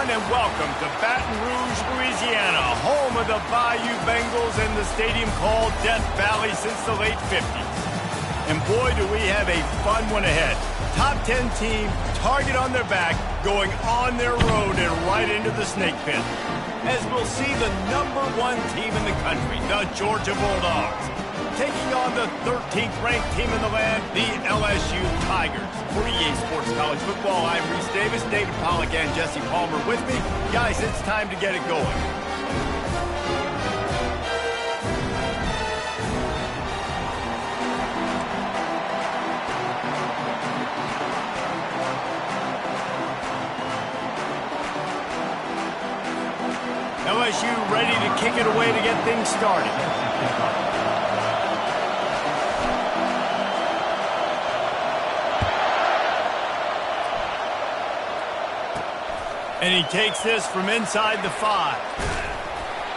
everyone, and welcome to Baton Rouge, Louisiana, home of the Bayou Bengals and the stadium called Death Valley since the late 50s. And boy, do we have a fun one ahead. Top 10 team, target on their back, going on their road and right into the snake pit. As we'll see the #1 team in the country, the Georgia Bulldogs, taking on the 13th ranked team in the land, the LSU Tigers. For EA Sports College Football, I'm Reese Davis, David Pollack, and Jesse Palmer with me. Guys, it's time to get it going. LSU ready to kick it away to get things started. And he takes this from inside the 5.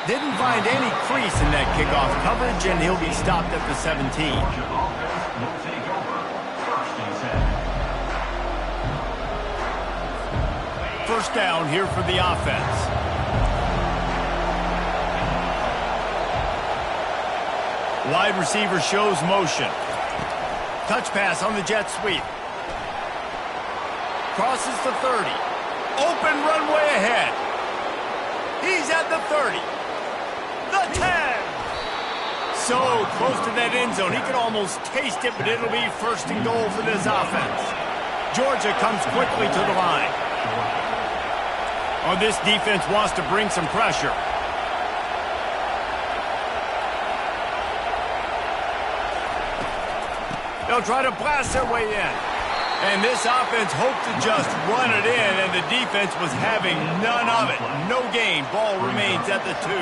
Didn't find any crease in that kickoff coverage, and he'll be stopped at the 17. First down here for the offense. Wide receiver shows motion. Touch pass on the jet sweep. Crosses the 30. Open runway ahead. He's at the 30. The 10. So close to that end zone. He could almost taste it, but it'll be first and goal for this offense. Georgia comes quickly to the line. Oh, this defense wants to bring some pressure. They'll try to blast their way in. And this offense hoped to just run it in, and the defense was having none of it. No gain. Ball remains at the 2.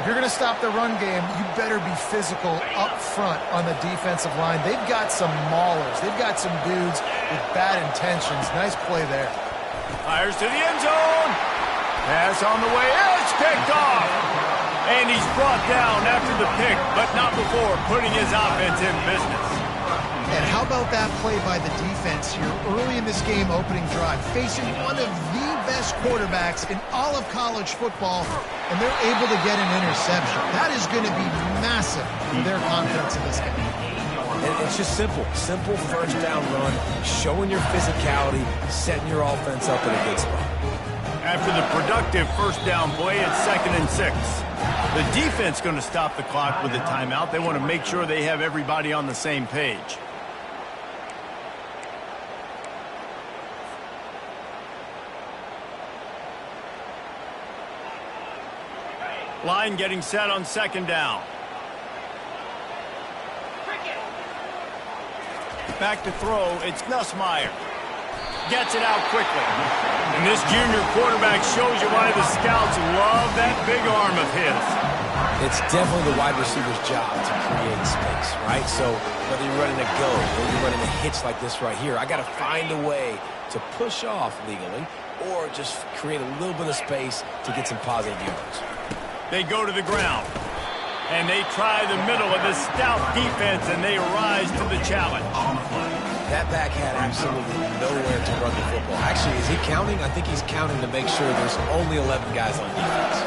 If you're going to stop the run game, you better be physical up front on the defensive line. They've got some maulers. They've got some dudes with bad intentions. Nice play there. Fires to the end zone. Pass on the way. It's picked off. And he's brought down after the pick, but not before putting his offense in business. And how about that play by the defense here early in this game opening drive, facing one of the best quarterbacks in all of college football, and they're able to get an interception. That is going to be massive for their confidence in this game. And it's just simple. Simple first down run, showing your physicality, setting your offense up in a good spot. After the productive first down play, it's 2nd and 6. The defense going to stop the clock with a timeout. They want to make sure they have everybody on the same page. Line getting set on 2nd down. Back to throw, it's Nussmeier. Gets it out quickly. And this junior quarterback shows you why the scouts love that big arm of his. It's definitely the wide receiver's job to create space, right? So whether you're running a go or you're running a hitch like this right here, I got to find a way to push off legally or just create a little bit of space to get some positive yards. They go to the ground, and they try the middle of this stout defense, and they rise to the challenge. That back had absolutely nowhere to run the football. Actually, is he counting? I think he's counting to make sure there's only 11 guys on defense.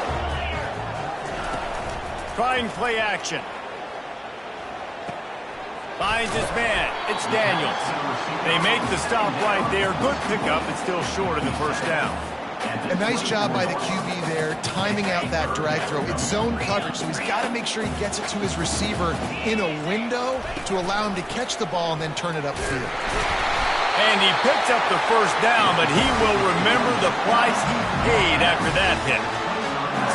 Trying play action. Finds his man. It's Daniels. They make the stop right there. Good pickup, but still short of the first down. A nice job by the QB there, timing out that drag throw. It's zone coverage, so he's got to make sure he gets it to his receiver in a window to allow him to catch the ball and then turn it upfield. And he picks up the first down, but he will remember the price he paid after that hit.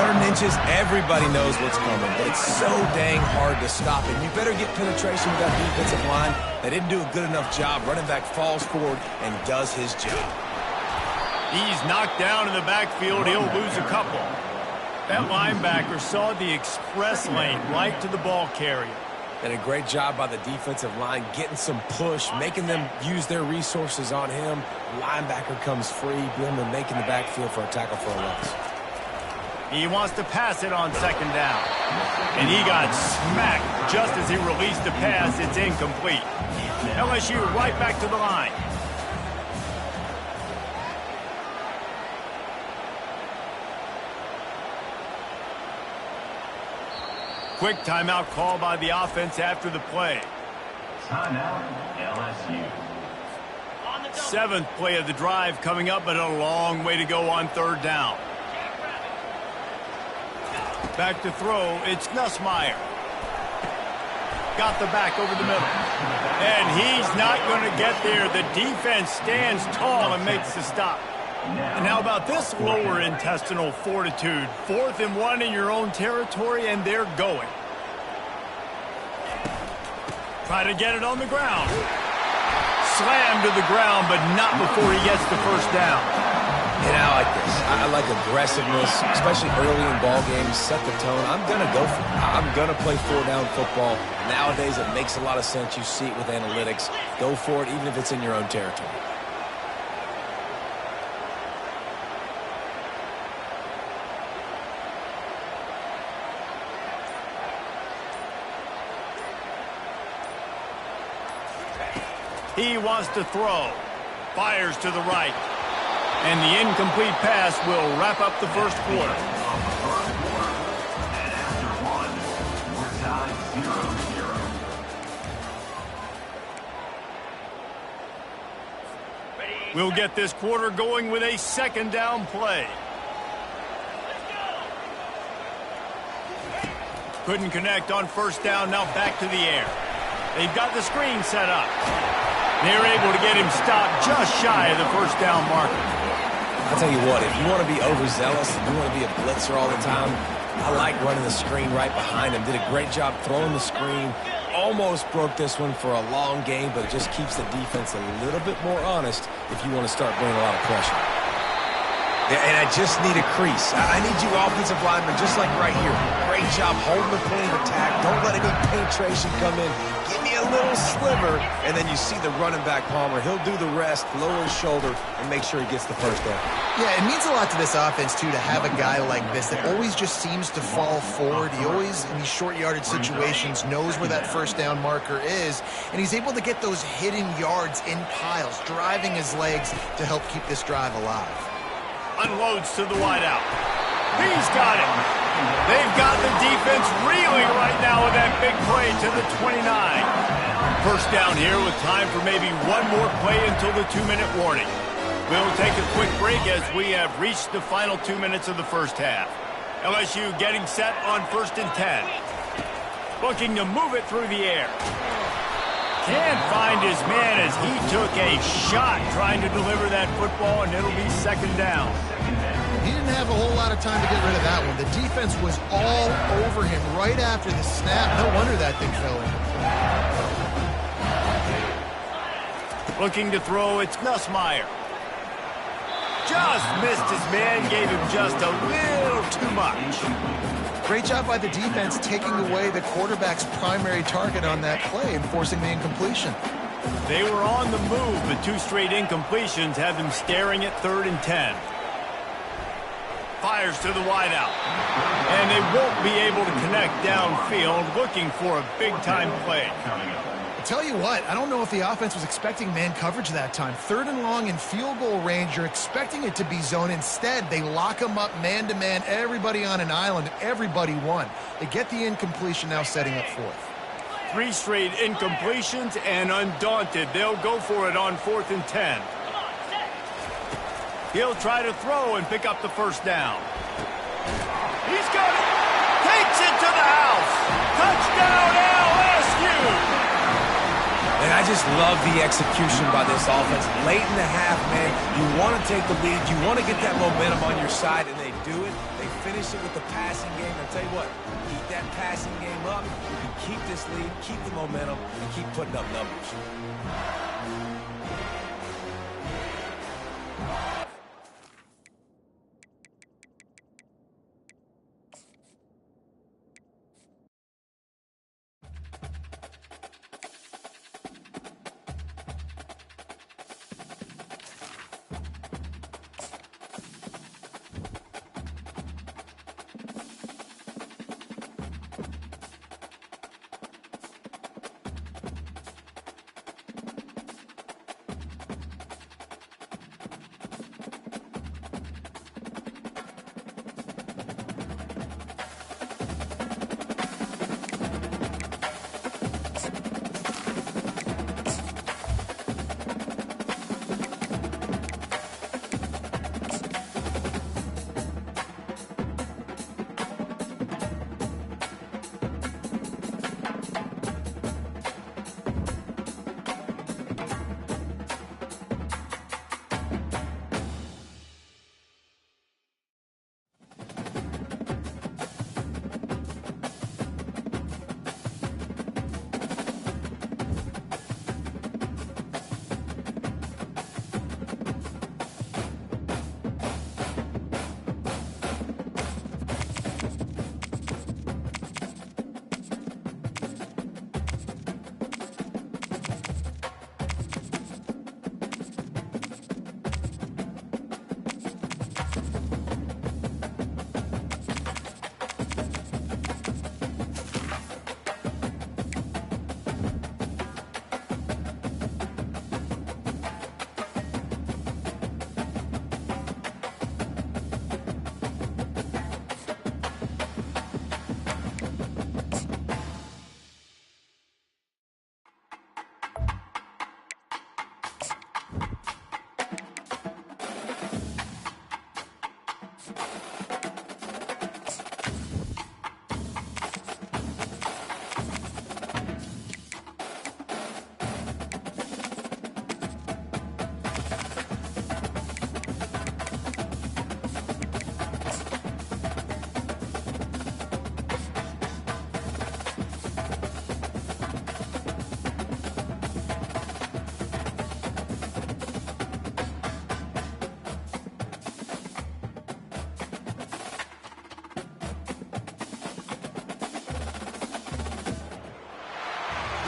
3rd and inches, everybody knows what's coming, but it's so dang hard to stop it. You better get penetration with that defensive line. They didn't do a good enough job. Running back falls forward and does his job. He's knocked down in the backfield. He'll lose a couple. That linebacker saw the express lane right to the ball carrier. And a great job by the defensive line, getting some push, making them use their resources on him. Linebacker comes free, Billman making the backfield for a tackle for a loss. He wants to pass it on 2nd down. And he got smacked just as he released the pass. It's incomplete. LSU right back to the line. quick timeout call by the offense after the play. Timeout, LSU. 7th play of the drive coming up, but a long way to go on 3rd down. Back to throw, it's Nussmeier. Got the back over the middle. And he's not going to get there. The defense stands tall and makes the stop. And how about this lower intestinal fortitude? 4th and 1 in your own territory, and they're going. Try to get it on the ground. Slam to the ground, but not before he gets the first down. And I like this. I like aggressiveness, especially early in ball games. Set the tone. I'm going to go for it. I'm going to play 4-down football. Nowadays, it makes a lot of sense. You see it with analytics. Go for it, even if it's in your own territory. He wants to throw. Fires to the right. And the incomplete pass will wrap up the first quarter. And after one, we're tied 0-0. We'll get this quarter going with a 2nd down play. Couldn't connect on 1st down, now back to the air. They've got the screen set up. They're able to get him stopped just shy of the 1st down marker. I'll tell you what, if you want to be overzealous and you want to be a blitzer all the time, I like running the screen right behind him. Did a great job throwing the screen. Almost broke this one for a long game, but it just keeps the defense a little bit more honest if you want to start bringing a lot of pressure. Yeah, and I just need a crease. I need you offensive linemen, just like right here. Great job holding the point of attack. Don't let any penetration come in. Give me a little sliver, and then you see the running back Palmer. He'll do the rest, lower his shoulder, and make sure he gets the first down. Yeah, it means a lot to this offense, too, to have a guy like this that always just seems to fall forward. He always, in these short yardage situations, knows where that 1st down marker is, and he's able to get those hidden yards in piles, driving his legs to help keep this drive alive. Unloads to the wideout. He's got it. They've got the defense reeling right now with that big play to the 29. 1st down here with time for maybe one more play until the 2-minute warning. We'll take a quick break as we have reached the final 2 minutes of the 1st half. LSU getting set on 1st and 10. Looking to move it through the air. Can't find his man as he took a shot trying to deliver that football, and it'll be 2nd down. He didn't have a whole lot of time to get rid of that one. The defense was all over him right after the snap. No wonder that thing fell in. Looking to throw, it's Nussmeier. Just missed his man, gave him just a little too much. Great job by the defense taking away the quarterback's primary target on that play and forcing the incompletion. They were on the move, but 2 straight incompletions have them staring at 3rd and 10. Fires to the wideout. And they won't be able to connect downfield, looking for a big-time play. I tell you what, I don't know if the offense was expecting man coverage that time. 3rd and long in field goal range, you're expecting it to be zone. Instead, they lock them up man-to-man, everybody on an island, and everybody won. They get the incompletion, now setting up 4th. 3 straight incompletions, and undaunted, they'll go for it on 4th and 10. He'll try to throw and pick up the 1st down. He's got it. Takes it to the house. Touchdown, LSU. And I just love the execution by this offense. Late in the half, man, you want to take the lead. You want to get that momentum on your side, and they do it. They finish it with the passing game. I'll tell you what, keep that passing game up. You can keep this lead, keep the momentum, and keep putting up numbers.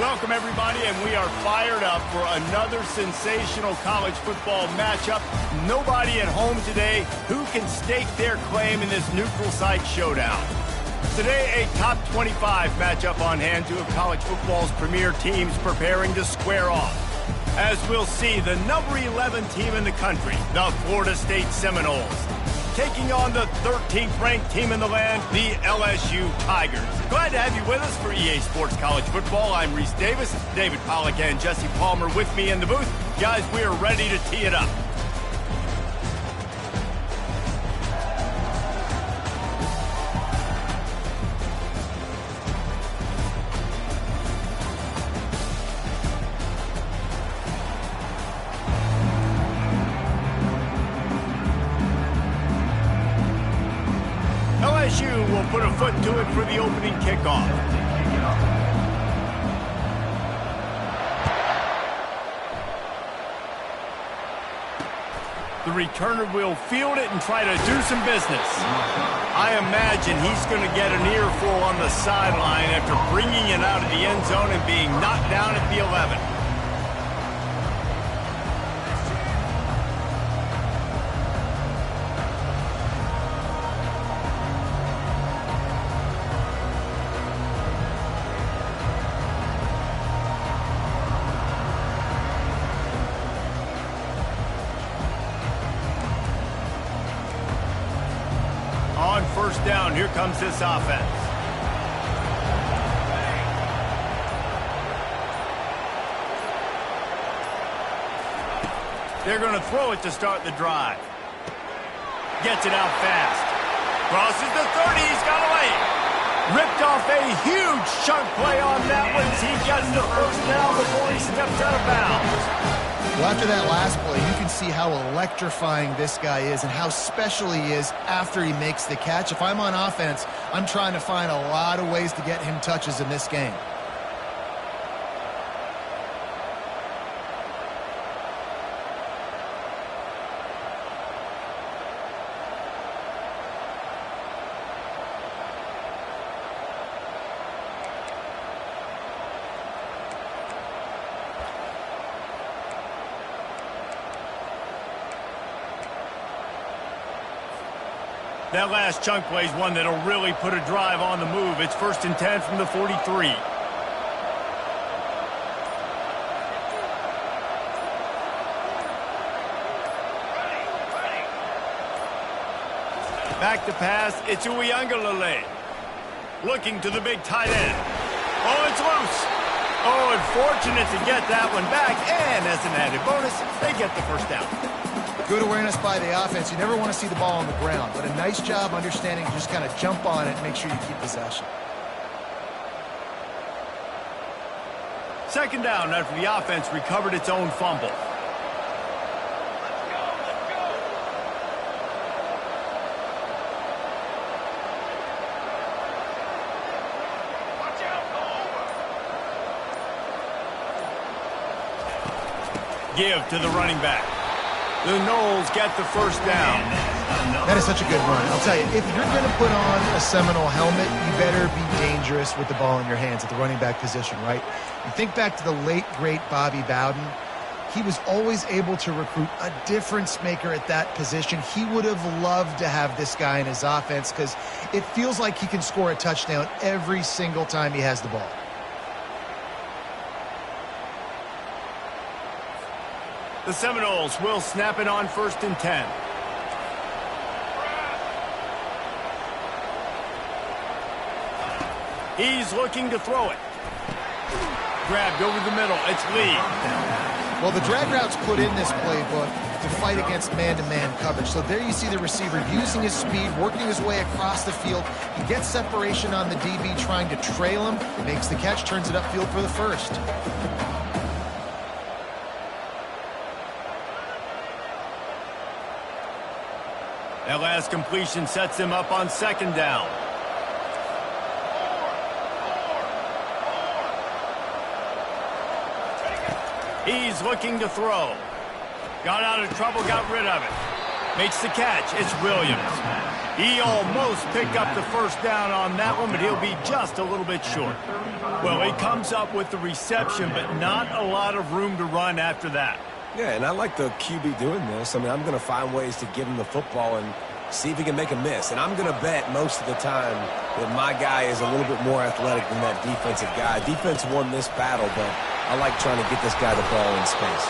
Welcome, everybody, and we are fired up for another sensational college football matchup. Nobody at home today who can stake their claim in this neutral site showdown. Today, a top 25 matchup on hand, two of college football's premier teams preparing to square off. As we'll see, the number 11 team in the country, the Florida State Seminoles, taking on the 13th ranked team in the land, the LSU Tigers. Glad to have you with us for EA Sports College Football. I'm Reese Davis, David Pollack and Jesse Palmer with me in the booth. Guys, we are ready to tee it up. LSU will put a foot to it for the opening kickoff. The returner will field it and try to do some business. I imagine he's going to get an earful on the sideline after bringing it out of the end zone and being knocked down at the 11. On first down, here comes this offense. They're going to throw it to start the drive. Gets it out fast. Crosses the 30, he's got away. Ripped off a huge chunk play on that one as he gets the first down before he steps out of bounds. Well, after that last play, you can see how electrifying this guy is and how special he is after he makes the catch. If I'm on offense, I'm trying to find a lot of ways to get him touches in this game. That last chunk play is one that'll really put a drive on the move. It's 1st and 10 from the 43. Back to pass, it's Uiagalelei. Looking to the big tight end. Oh, it's loose. Oh, unfortunate to get that one back. And as an added bonus, they get the first down. Good awareness by the offense. You never want to see the ball on the ground, but a nice job understanding to just kind of jump on it and make sure you keep possession. Second down after the offense recovered its own fumble. Give to the running back. The Noles get the first down. That is such a good run. I'll tell you, if you're going to put on a Seminole helmet, you better be dangerous with the ball in your hands at the running back position, right? You think back to the late, great Bobby Bowden. He was always able to recruit a difference maker at that position. He would have loved to have this guy in his offense because it feels like he can score a touchdown every single time he has the ball. The Seminoles will snap it on 1st and 10. He's looking to throw it. Grabbed over the middle. It's Lee. Well, the drag route's put in this playbook to fight against man-to-man coverage. So there you see the receiver using his speed, working his way across the field. He gets separation on the DB, trying to trail him, makes the catch, turns it upfield for the first. That last completion sets him up on 2nd down. He's looking to throw. Got out of trouble, got rid of it. Makes the catch. It's Williams. He almost picked up the first down on that one, but he'll be just a little bit short. Well, he comes up with the reception, but not a lot of room to run after that. Yeah, and I like the QB doing this. I mean, I'm going to find ways to give him the football and see if he can make a miss. And I'm going to bet most of the time that my guy is a little bit more athletic than that defensive guy. Defense won this battle, but I like trying to get this guy the ball in space.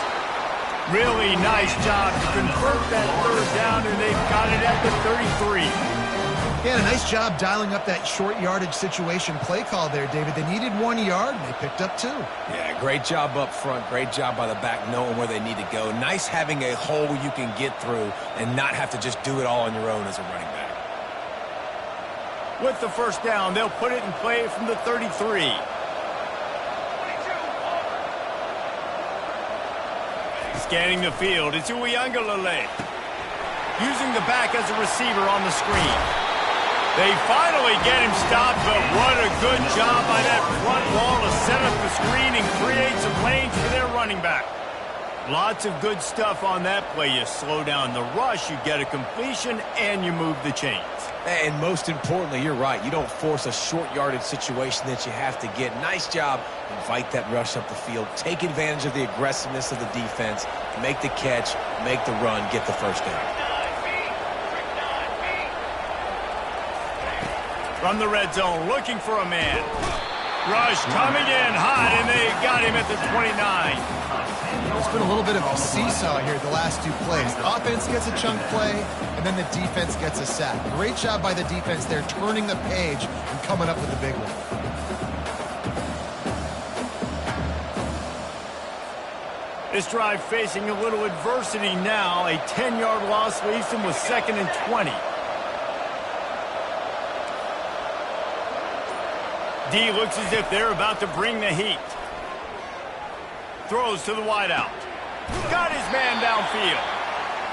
Really nice job to convert that third down, and they've got it at the 33. Yeah, a nice job dialing up that short yardage situation play call there, David. They needed 1 yard, and they picked up 2. Yeah, great job up front. Great job by the back knowing where they need to go. Nice having a hole you can get through and not have to just do it all on your own as a running back. With the first down, they'll put it in play from the 33. Scanning the field, it's Uiagalelei. Using the back as a receiver on the screen. They finally get him stopped, but what a good job by that front wall to set up the screen and create some lanes for their running back. Lots of good stuff on that play. You slow down the rush, you get a completion, and you move the chains. And most importantly, you're right. You don't force a short yardage situation that you have to get. Nice job. Invite that rush up the field. Take advantage of the aggressiveness of the defense. Make the catch, make the run, get the first down. From the red zone, looking for a man. Rush coming in hot, and they got him at the 29. It's been a little bit of a seesaw here the last 2 plays. The offense gets a chunk play, and then the defense gets a sack. Great job by the defense there, turning the page and coming up with the big one. This drive facing a little adversity now. A 10-yard loss leaves them with 2nd and 20. D looks as if they're about to bring the heat. Throws to the wideout. Got his man downfield.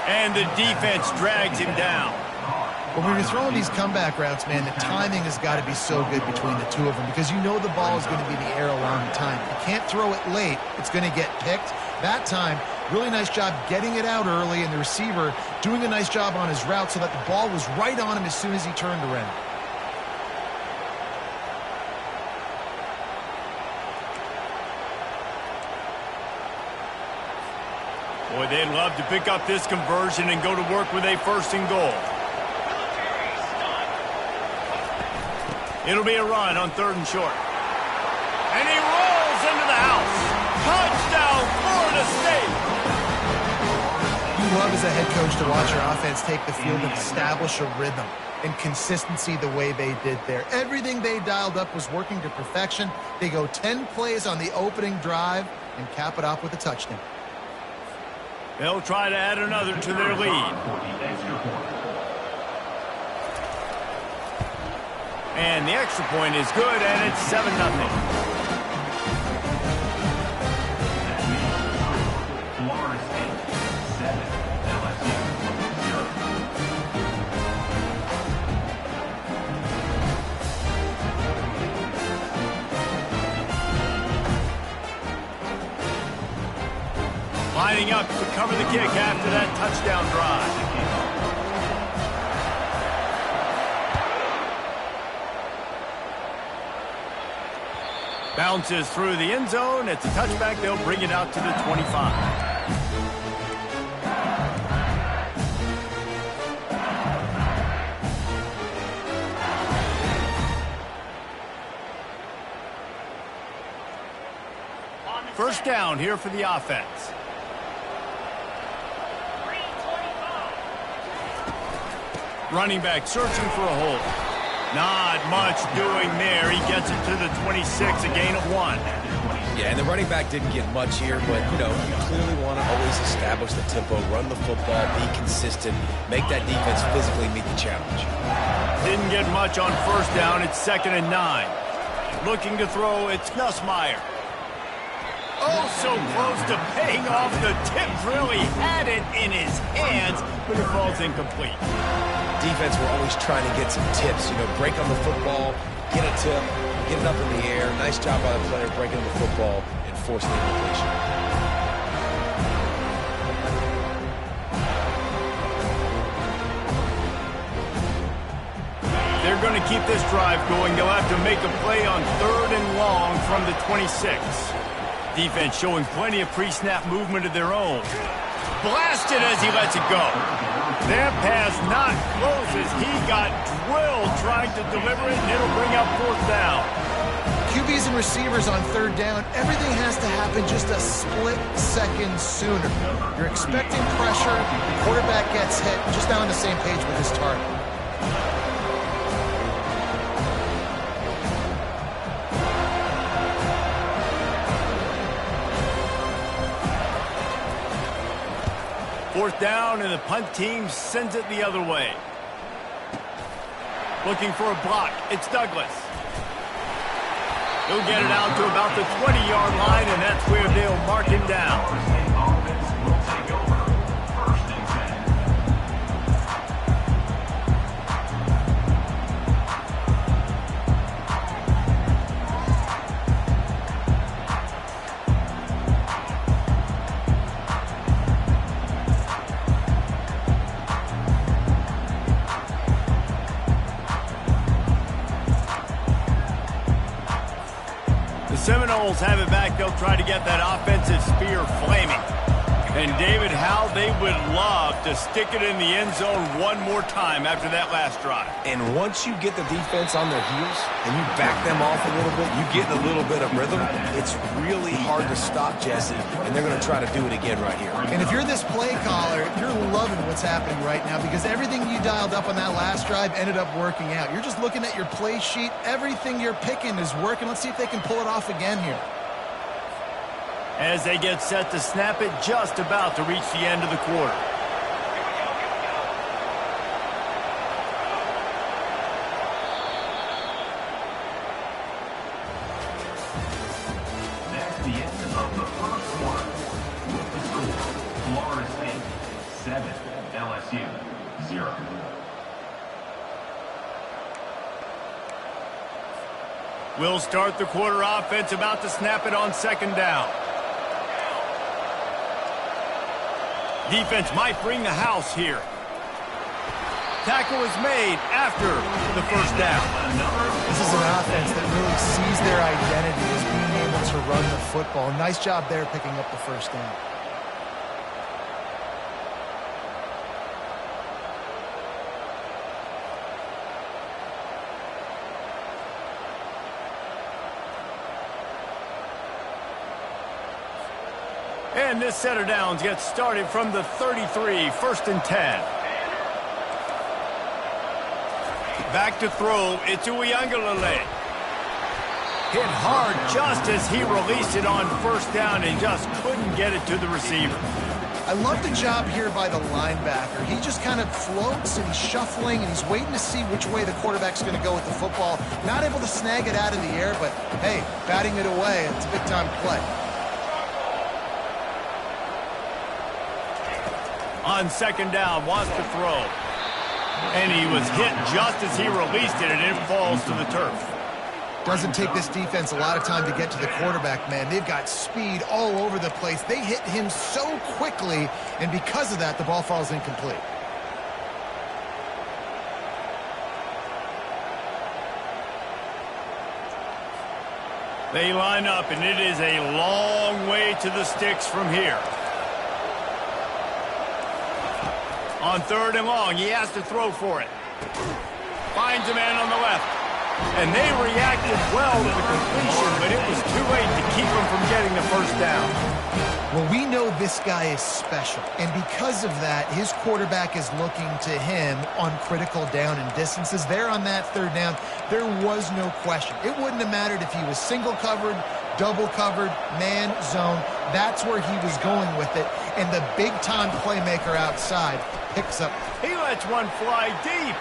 And the defense drags him down. But when you're throwing these comeback routes, man, the timing has got to be so good between the two of them because you know the ball is going to be in the air a long time. You can't throw it late. It's going to get picked. That time, really nice job getting it out early, and the receiver doing a nice job on his route so that the ball was right on him as soon as he turned around. Boy, they'd love to pick up this conversion and go to work with a 1st and goal. It'll be a run on 3rd and short. And he rolls into the house. Touchdown, Florida State. You love as a head coach to watch your offense take the field and establish a rhythm and consistency the way they did there. Everything they dialed up was working to perfection. They go 10 plays on the opening drive and cap it off with a touchdown. They'll try to add another to their lead. And the extra point is good, and it's 7-0. Florida State 7, LSU 0. Lining up to cover the kick after that touchdown drive. Bounces through the end zone. It's a touchback. They'll bring it out to the 25. First down here for the offense. Running back searching for a hole. Not much doing there. He gets it to the 26, a gain of 1. Yeah, and the running back didn't get much here, but, you know, you clearly want to always establish the tempo, run the football, be consistent, make that defense physically meet the challenge. Didn't get much on 1st down. It's 2nd and 9. Looking to throw, it's Nussmeier. Oh, so close to paying off. The tip really had it in his hands, but it falls incomplete. Defense were always trying to get some tips, you know, break on the football, get a tip, get it up in the air. Nice job by the player breaking the football and forcing the incompletion. they're going to keep this drive going, they'll have to make a play on 3rd and long from the 26. Defense showing plenty of pre-snap movement of their own. Blasted as he lets it go. That pass not close as he got drilled trying to deliver it, and it'll bring up 4th down. QBs and receivers on 3rd down, everything has to happen just a split second sooner. You're expecting pressure, the quarterback gets hit, just now on the same page with his target. Fourth down, and the punt team sends it the other way. Looking for a block. It's Douglas. He'll get it out to about the 20-yard line, and that's where they'll mark him down. Offense will take over. 1st and 10. The Seminoles have it back. They'll try to get that offensive spear flaming. And David, how they would love to stick it in the end zone one more time after that last drive. And once you get the defense on their heels and you back them off a little bit, you get a little bit of rhythm, it's really hard to stop, Jesse, and they're going to try to do it again right here. And if you're this play caller, you're loving what's happening right now because everything you dialed up on that last drive ended up working out. You're just looking at your play sheet. Everything you're picking is working. Let's see if they can pull it off again here. As they get set to snap it, just about to reach the end of the quarter. That's the end of the 1st quarter. With the score, Florida State 7, LSU 0. We'll start the quarter offense, about to snap it on 2nd down. Defense might bring the house here. Tackle is made after the 1st down. This is an offense that really sees their identity as being able to run the football. Nice job there picking up the 1st down. And this set of downs gets started from the 33, 1st and 10. Back to throw, it's Uiagalelei. Hit hard just as he released it on 1st down and just couldn't get it to the receiver. I love the job here by the linebacker. He just kind of floats and he's shuffling and he's waiting to see which way the quarterback's going to go with the football. Not able to snag it out of the air, but hey, batting it away, it's a big-time play. On 2nd down, wants to throw. And he was hit just as he released it, and it falls to the turf. Doesn't take this defense a lot of time to get to the quarterback, man. They've got speed all over the place. They hit him so quickly, and because of that, the ball falls incomplete. They line up, and it is a long way to the sticks from here. On 3rd and long, he has to throw for it. Finds a man on the left. And they reacted well to the completion, but it was too late to keep him from getting the 1st down. Well, we know this guy is special, and because of that, his quarterback is looking to him on critical down and distances. There on that 3rd down, there was no question. It wouldn't have mattered if he was single covered, double covered, man, zone. That's where he was going with it, and the big-time playmaker outside picks up. He lets one fly deep.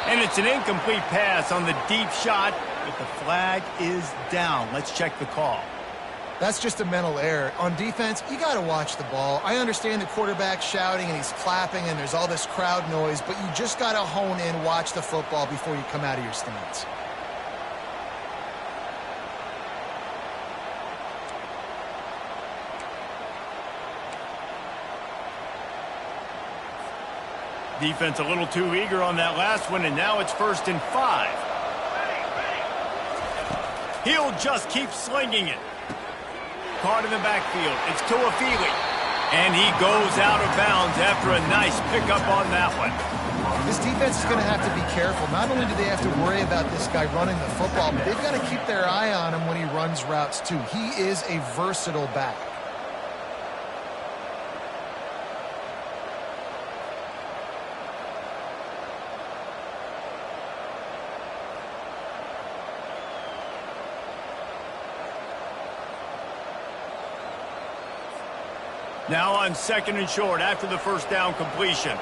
And it's an incomplete pass on the deep shot, but the flag is down. Let's check the call. That's just a mental error. On defense, you got to watch the ball. I understand the quarterback shouting and he's clapping and there's all this crowd noise, but you just got to hone in, watch the football before you come out of your stance. Defense a little too eager on that last one, and now it's 1st and 5. He'll just keep slinging it. Caught in the backfield. It's Tuafili. And he goes out of bounds after a nice pickup on that one. This defense is going to have to be careful. Not only do they have to worry about this guy running the football, but they've got to keep their eye on him when he runs routes too. He is a versatile back. Now on 2nd and short after the first down completion.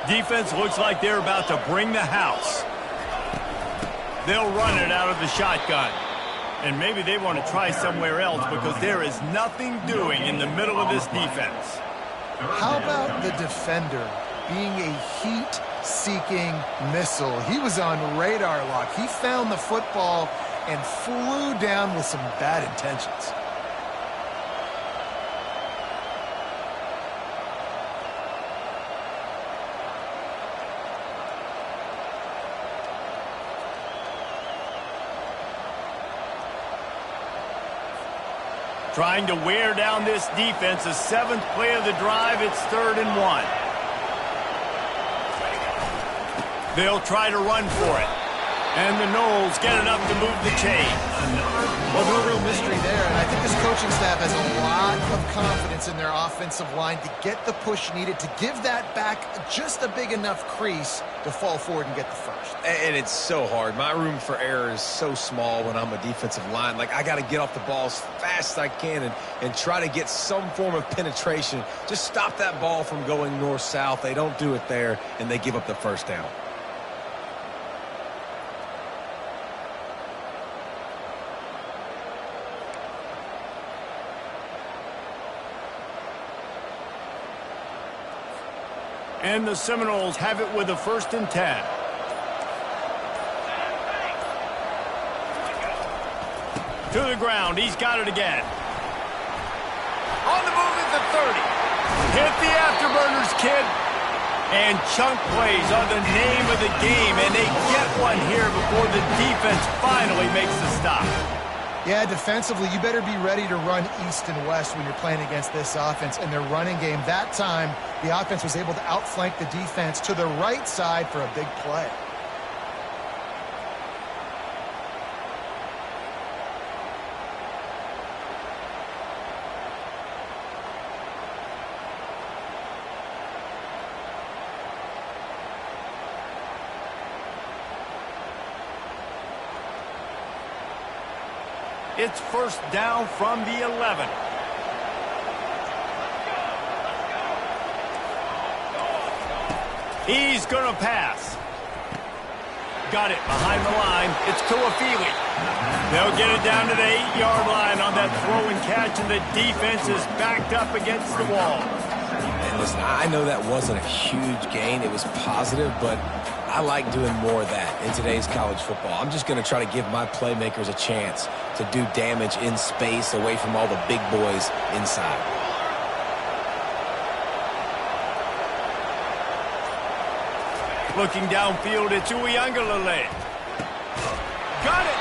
Defense looks like they're about to bring the house. They'll run it out of the shotgun. And maybe they want to try somewhere else because there is nothing doing in the middle of this defense. How about the defender being a heat-seeking missile? He was on radar lock. He found the football and flew down with some bad intentions. Trying to wear down this defense. The 7th play of the drive. It's 3rd and 1. They'll try to run for it. And the Noles get enough to move the chains. Well, no real mystery there. And I think this coaching staff has a lot of confidence in their offensive line to get the push needed, to give that back just a big enough crease to fall forward and get the first. And it's so hard. My room for error is so small when I'm a defensive line. Like, I got to get off the ball as fast as I can and try to get some form of penetration. Just stop that ball from going north-south. They don't do it there, and they give up the first down. And the Seminoles have it with a 1st and 10. To the ground. He's got it again. On the move at the 30. Hit the afterburners, kid. And chunk plays are the name of the game, and they get one here before the defense finally makes the stop. Yeah, defensively, you better be ready to run east and west when you're playing against this offense and their running game. That time, the offense was able to outflank the defense to the right side for a big play. It's 1st down from the 11. He's going to pass. Got it behind the line. It's Tuafili. They'll get it down to the 8-yard line on that throw and catch, and the defense is backed up against the wall. And listen, I know that wasn't a huge gain. It was positive, but I like doing more of that in today's college football. I'm just going to try to give my playmakers a chance to do damage in space away from all the big boys inside. Looking downfield, it's Uiagalelei. Got it!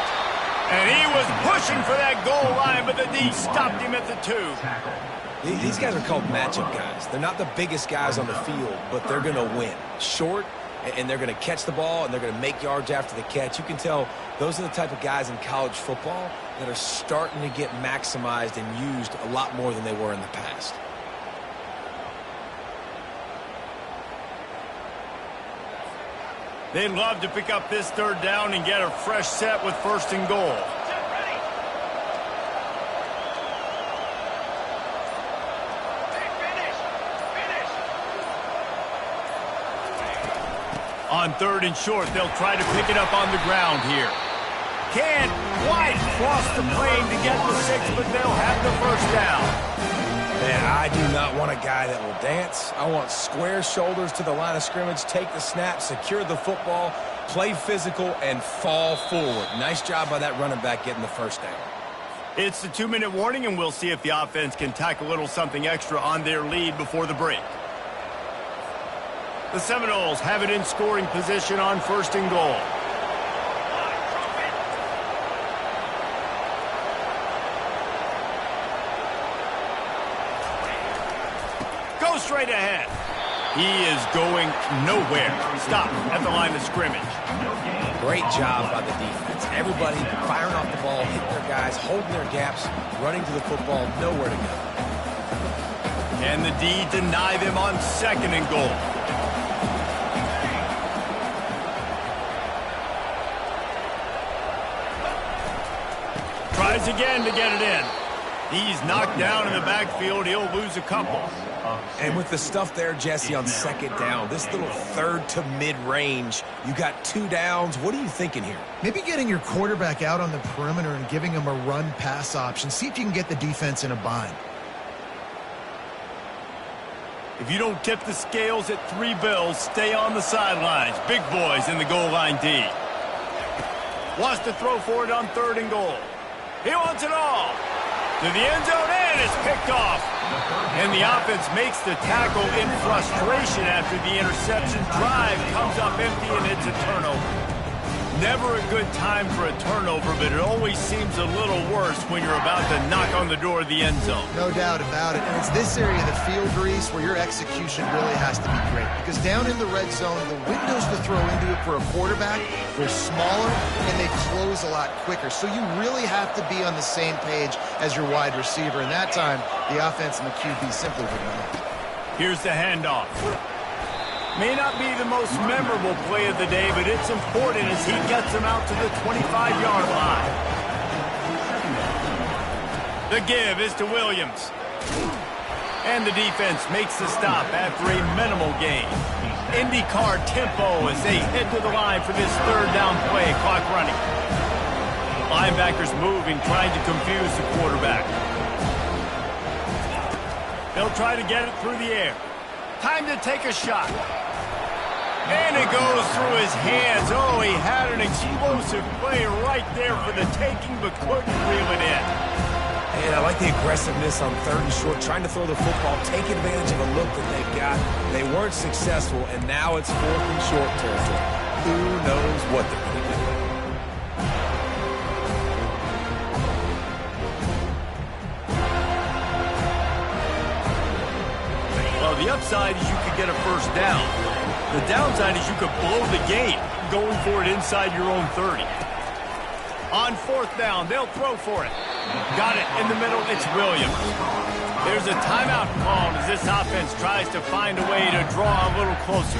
And he was pushing for that goal line, but the D stopped him at the 2. These guys are called matchup guys. They're not the biggest guys on the field, but they're going to win. Short, and they're going to catch the ball, and they're going to make yards after the catch. You can tell those are the type of guys in college football that are starting to get maximized and used a lot more than they were in the past. They'd love to pick up this 3rd down and get a fresh set with 1st and goal. On 3rd and short, they'll try to pick it up on the ground here. Can't quite cross the plane to get the 6, but they'll have the 1st down. Man, I do not want a guy that will dance. I want square shoulders to the line of scrimmage, take the snap, secure the football, play physical, and fall forward. Nice job by that running back getting the 1st down. It's the 2-minute warning, and we'll see if the offense can tack a little something extra on their lead before the break. The Seminoles have it in scoring position on 1st and goal. Go straight ahead. He is going nowhere. Stop at the line of scrimmage. Great job by the defense. Everybody firing off the ball, hitting their guys, holding their gaps, running to the football, nowhere to go. And the D deny them on 2nd and goal. Tries again to get it in. He's knocked down in the backfield. He'll lose a couple. And with the stuff there, Jesse, on 2nd down, this little 3rd to mid-range, you got 2 downs. What are you thinking here? Maybe getting your quarterback out on the perimeter and giving him a run-pass option. See if you can get the defense in a bind. If you don't tip the scales at 3 bills, stay on the sidelines. Big boys in the goal line D. Wants to throw for it on 3rd and goal. He wants it all. To the end zone, and it's picked off. And the offense makes the tackle in frustration after the interception. Drive comes up empty, and it's a turnover. Never a good time for a turnover, but it always seems a little worse when you're about to knock on the door of the end zone. No doubt about it. And it's this area of the field, Reese, where your execution really has to be great. Because down in the red zone, the windows to throw into it for a quarterback, they're smaller and they close a lot quicker. So you really have to be on the same page as your wide receiver. And that time, the offense and the QB simply wouldn't know. Here's the handoff. May not be the most memorable play of the day, but it's important as he gets him out to the 25-yard line. The give is to Williams. And the defense makes the stop after a minimal gain. IndyCar tempo as they head to the line for this 3rd down play. Clock running. Linebackers moving, trying to confuse the quarterback. They'll try to get it through the air. Time to take a shot. And it goes through his hands. Oh, he had an explosive play right there for the taking, but couldn't reel it in. And I like the aggressiveness on 3rd and short, trying to throw the football, take advantage of a look that they've got. They weren't successful, and now it's 4th and short territory. Who knows what they're going to do? Well, the upside is you could get a 1st down. The downside is you could blow the game going for it inside your own 30. On 4th down, they'll throw for it. Got it in the middle, it's Williams. There's a timeout called as this offense tries to find a way to draw a little closer.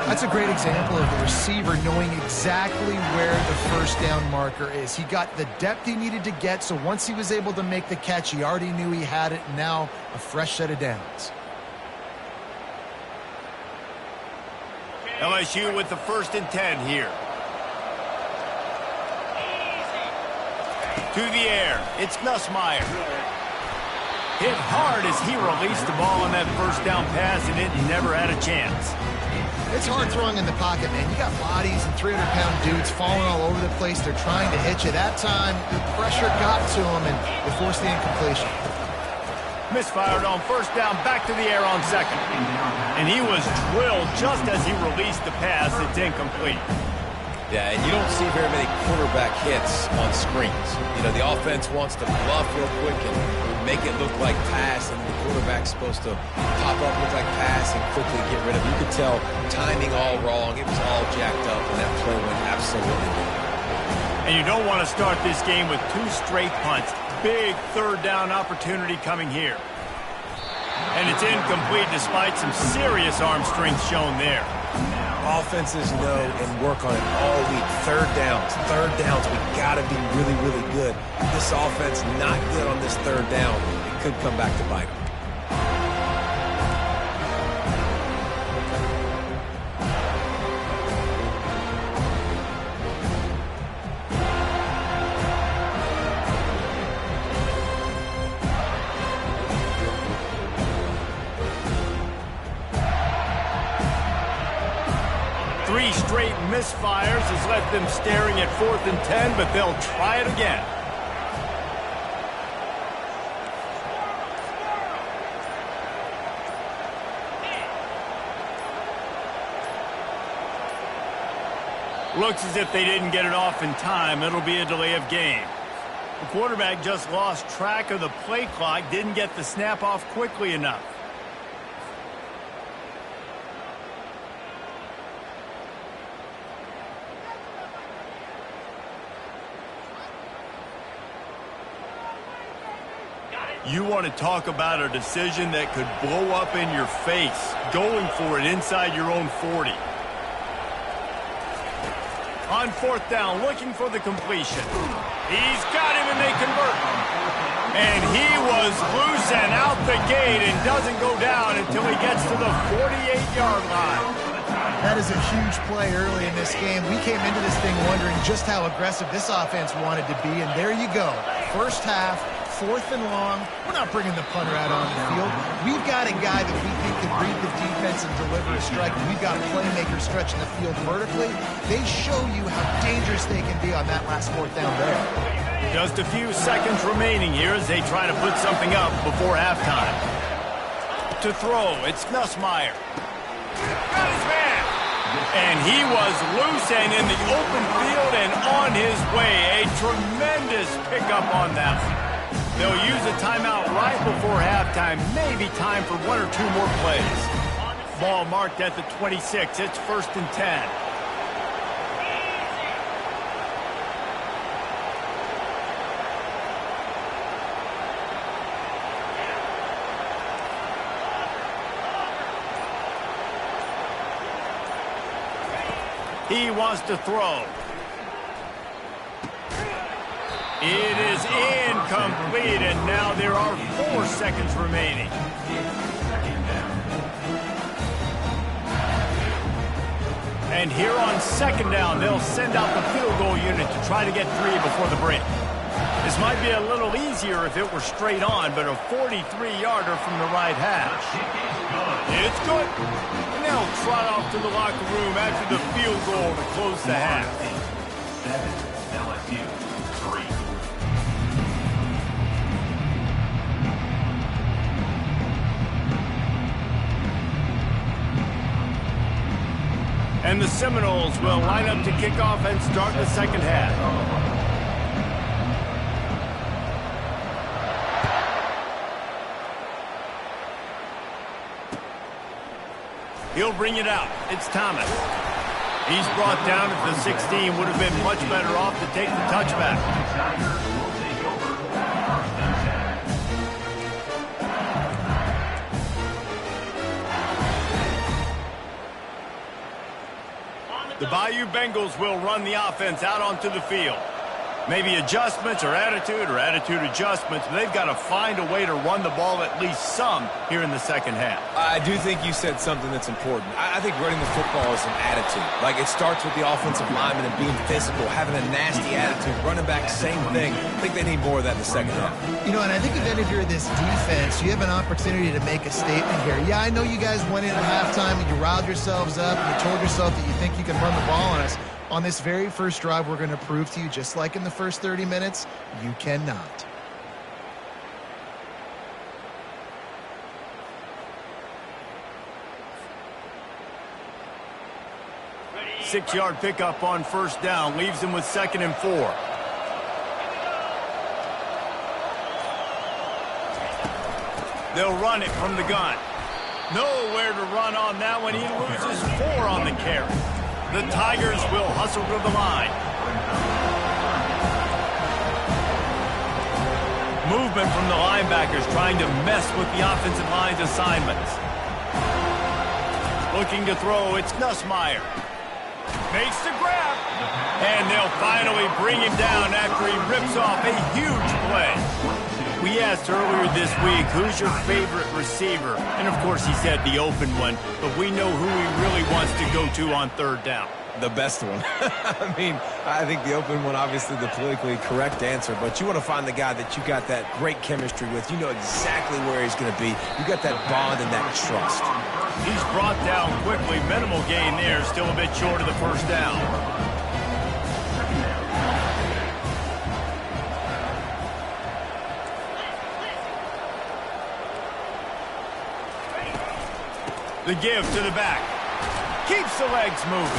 That's a great example of the receiver knowing exactly where the 1st down marker is. He got the depth he needed to get, so once he was able to make the catch, he already knew he had it, and now a fresh set of downs. LSU with the 1st and 10 here. To the air, it's Nussmeier. Hit hard as he released the ball on that 1st down pass, and it never had a chance. It's hard throwing in the pocket, man. You got bodies and 300-pound dudes falling all over the place. They're trying to hit you. That time, the pressure got to him, and they forced the incompletion. Misfired on 1st down, back to the air on 2nd. And he was drilled just as he released the pass. It's incomplete. Yeah, and you don't see very many quarterback hits on screens. You know, the offense wants to bluff real quick and make it look like pass, and the quarterback's supposed to pop up, look like pass, and quickly get rid of it. You could tell timing all wrong. It was all jacked up, and that play went absolutely good. And you don't want to start this game with 2 straight punts. Big 3rd down opportunity coming here. And it's incomplete despite some serious arm strength shown there. Offenses know and work on it all week. 3rd downs, we got to be really, really good. This offense not good on this 3rd down. It could come back to bite them. Three straight misfires has left them staring at 4th and 10, but they'll try it again. Looks as if they didn't get it off in time. It'll be a delay of game. The quarterback just lost track of the play clock, didn't get the snap off quickly enough. You want to talk about a decision that could blow up in your face, going for it inside your own 40. On fourth down, looking for the completion. He's got him and they convert. And he was loose and out the gate and doesn't go down until he gets to the 48-yard line. That is a huge play early in this game. We came into this thing wondering just how aggressive this offense wanted to be, and there you go. First half, 4th and long. We're not bringing the punter out on the field. We've got a guy that we think can read the defense and deliver a strike. We've got playmakers stretching the field vertically. They show you how dangerous they can be on that last 4th down there. Just a few seconds remaining here as they try to put something up before halftime. To throw, it's Nussmeier. Got his man. And he was loose and in the open field and on his way. A tremendous pickup on that one. They'll use a timeout right before halftime. Maybe time for 1 or 2 more plays. Ball marked at the 26. It's 1st and 10. He wants to throw. It is incomplete, and now there are 4 seconds remaining. And here on 2nd down, they'll send out the field goal unit to try to get 3 before the break. This might be a little easier if it were straight on, but a 43-yarder from the right hash. It's good. And they'll trot off to the locker room after the field goal to close the half. 7, LSU, 3. And the Seminoles will line up to kick off and start the 2nd half. He'll bring it out. It's Thomas. He's brought down at the 16. Would have been much better off to take the touchback. The Bayou Bengals will run the offense out onto the field. Maybe adjustments or attitude adjustments, but they've got to find a way to run the ball at least some here in the 2nd half. I do think you said something that's important. I think running the football is an attitude. Like, it starts with the offensive lineman and being physical, having a nasty attitude. Running back, same thing. I think they need more of that in the 2nd half. You know, and I think if you're this defense, you have an opportunity to make a statement here. Yeah, I know you guys went in at halftime and you riled yourselves up and you told yourself that you think you can run the ball on us. On this very first drive, we're going to prove to you, just like in the first 30 minutes, you cannot. Six-yard pickup on 1st down. Leaves him with 2nd and 4. They'll run it from the gun. Nowhere to run on that one. He loses 4 on the carry. The Tigers will hustle to the line. Movement from the linebackers trying to mess with the offensive line's assignments. Looking to throw, it's Nussmeier. Makes the grab. And they'll finally bring him down after he rips off a huge play. We asked earlier this week, who's your favorite receiver? And, of course, he said the open one, but we know who he really wants to go to on 3rd down. The best one. I mean, I think the open one, obviously the politically correct answer, but you want to find the guy that you got that great chemistry with. You know exactly where he's going to be. You got that bond and that trust. He's brought down quickly. Minimal gain there, still a bit short of the 1st down. The give to the back. Keeps the legs moving.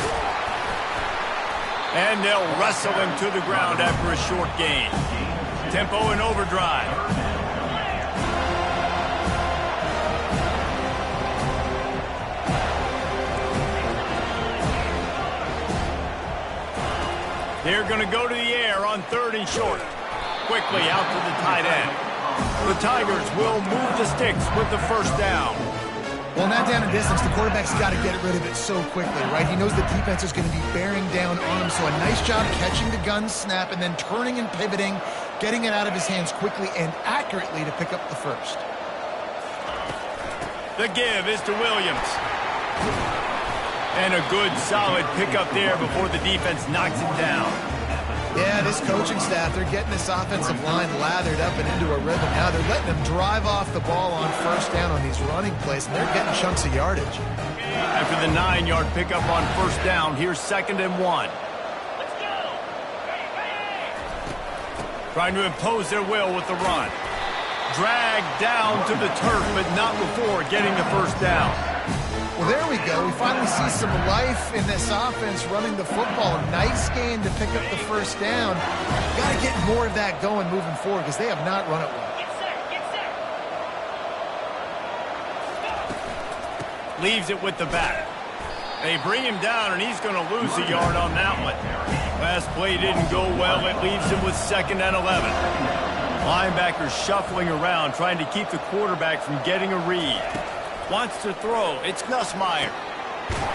And they'll wrestle him to the ground after a short gain. Tempo and overdrive. They're going to go to the air on 3rd and short. Quickly out to the tight end. The Tigers will move the sticks with the first down. Well, not down in distance. The quarterback's got to get rid of it so quickly, right? He knows the defense is going to be bearing down on him, so a nice job catching the gun snap and then turning and pivoting, getting it out of his hands quickly and accurately to pick up the first. The give is to Williams. And a good, solid pickup there before the defense knocks it down. Yeah, this coaching staff, they're getting this offensive line lathered up and into a rhythm now. They're letting them drive off the ball on first down on these running plays, and they're getting chunks of yardage. After the 9-yard pickup on first down, here's 2nd and 1. Let's go. Trying to impose their will with the run. Dragged down to the turf, but not before getting the first down. Well, there we go. We finally see some life in this offense running the football. Nice game to pick up the first down. Got to get more of that going moving forward because they have not run it well. Leaves it with the back. They bring him down, and he's going to lose a yard on that one. Last play didn't go well. It leaves him with 2nd and 11. Linebacker shuffling around, trying to keep the quarterback from getting a read. Wants to throw. It's Nussmeier.